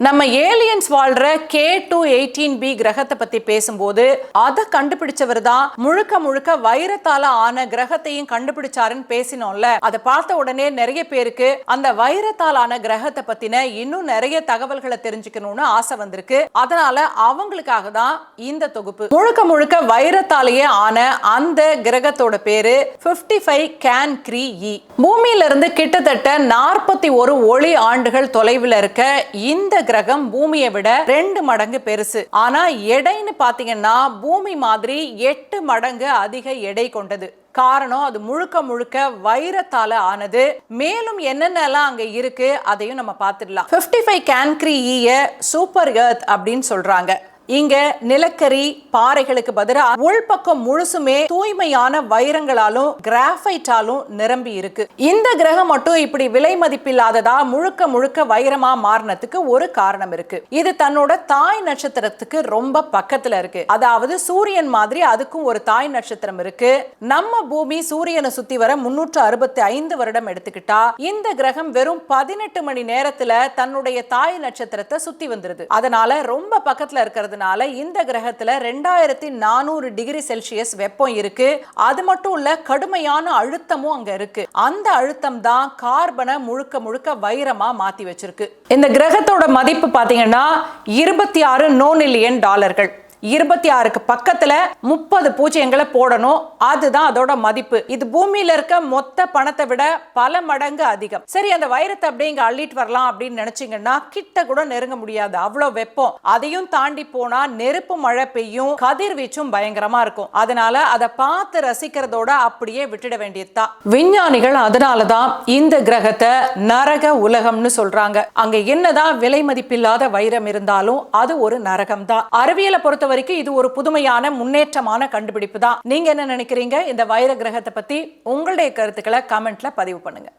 நம்ம ஏலியன்ஸ் வாழ்ற K2-18b கிரகத்தை பத்தி பேசும்போது அதை கண்டுபிடிச்சவர் தான் முழுக்க முழுக்க வைரத்தால ஆன கிரகத்தையும் கண்டுபிடிச்சாருன்னு பேசினோம்ல. அதை பார்த்த உடனே நிறைய பேருக்கு அந்த வைரத்தால் ஆன கிரகத்தை பத்தின இன்னும் நிறைய தகவல்களை தெரிஞ்சுக்கணும்னு ஆசை வந்திருக்கு. அதனால அவங்களுக்காக தான் இந்த தொகுப்பு. முழுக்க முழுக்க வைரத்தாலேயே ஆன அந்த கிரகத்தோட பேரு 55 Cancri-E. பூமியில இருந்து கிட்டத்தட்ட 41 ஒளி ஆண்டுகள் தொலைவில் இருக்க இந்த கிரகம் பூமியை விட 2 மடங்கு பெருசு. ஆனா எடைன்னு பாத்தீங்கன்னா பூமி மாதிரி 8 மடங்கு அதிக எடை கொண்டது. காரணம் அது முழுக்க முழுக்க வைரத்தால ஆனது. மேலும் என்னென்னலாம் அங்க இருக்கு அதையும் நம்ம பார்த்துடலாம். 55 Cancri-E சூப்பர் எர்த் அப்படின்னு சொல்றாங்க. இங்க நிலக்கரி பாறைகளுக்கு பதிலாக உள்பக்கம் முழுசுமே தூய்மையான வைரங்களாலும் கிராஃபைட்டாலும் நிரம்பி இருக்கு. இந்த கிரகம் மட்டும் இப்படி விலை மதிப்பில்லாததா முழுக்க முழுக்க வைரமா மாறினதுக்கு ஒரு காரணம் இருக்கு. இது தன்னோட தாய் நட்சத்திரத்துக்கு ரொம்ப பக்கத்துல இருக்கு. அதாவது சூரியன் மாதிரி அதுக்கும் ஒரு தாய் நட்சத்திரம் இருக்கு. நம்ம பூமி சூரியனை சுத்தி வர 365 வருடம் எடுத்துக்கிட்டா இந்த கிரகம் வெறும் 18 மணி நேரத்துல தன்னுடைய தாய் நட்சத்திரத்தை சுத்தி வந்துருது. அதனால ரொம்ப பக்கத்துல இருக்கிறது இந்த கிரகத்துல 2400 டிகிரி செல்சியஸ் வெப்பம் இருக்கு. அது மட்டும் இல்ல, கடுமையான அழுத்தமும் அங்க இருக்கு. அந்த அழுத்தம் தான் கார்பனை முழுக்க முழுக்க வைரமா மாத்தி வச்சிருக்கு. இந்த கிரகத்தோட மதிப்பு பாத்தீங்கன்னா 26 நோனிலியன் டாலர்கள். 26க்கு பக்கத்துல 30 பூஜ்ஜியங்களை போடணும். அதுதான் அதோட மதிப்பு. இது பூமியில இருக்க மொத்த பணத்தை விட பல மடங்கு அதிகம். சரி, அந்த வைரத்தை அப்படியே இங்க அள்ளிட்டு வரலாம் அப்படின்னு நினைச்சீங்கன்னா கிட்ட கூட நெருங்க முடியாது, அவ்வளவு வெப்பம். அதையும் தாண்டி போனா நெருப்பு மழை பெய்யும், கதிர்வீச்சும் பயங்கரமா இருக்கும். அதனால அதை பார்த்து ரசிக்கிறதோட அப்படியே விட்டுட வேண்டியதுதான். விஞ்ஞானிகள் அதனாலதான் இந்த கிரகத்தை நரக உலகம்னு சொல்றாங்க. அங்க என்னதான் விலை மதிப்பில்லாத வைரம் இருந்தாலும் அது ஒரு நரகம் தான். அறிவியலை பொறுத்த வரைக்கும் இது ஒரு புதுமையான முன்னேற்றமான கண்டுபிடிப்பு தான். நீங்க என்ன நினைக்கிறீங்க இந்த வைர கிரகத்தை பத்தி? உங்களுடைய கருத்துக்களை கமெண்ட்ல பதிவு பண்ணுங்க.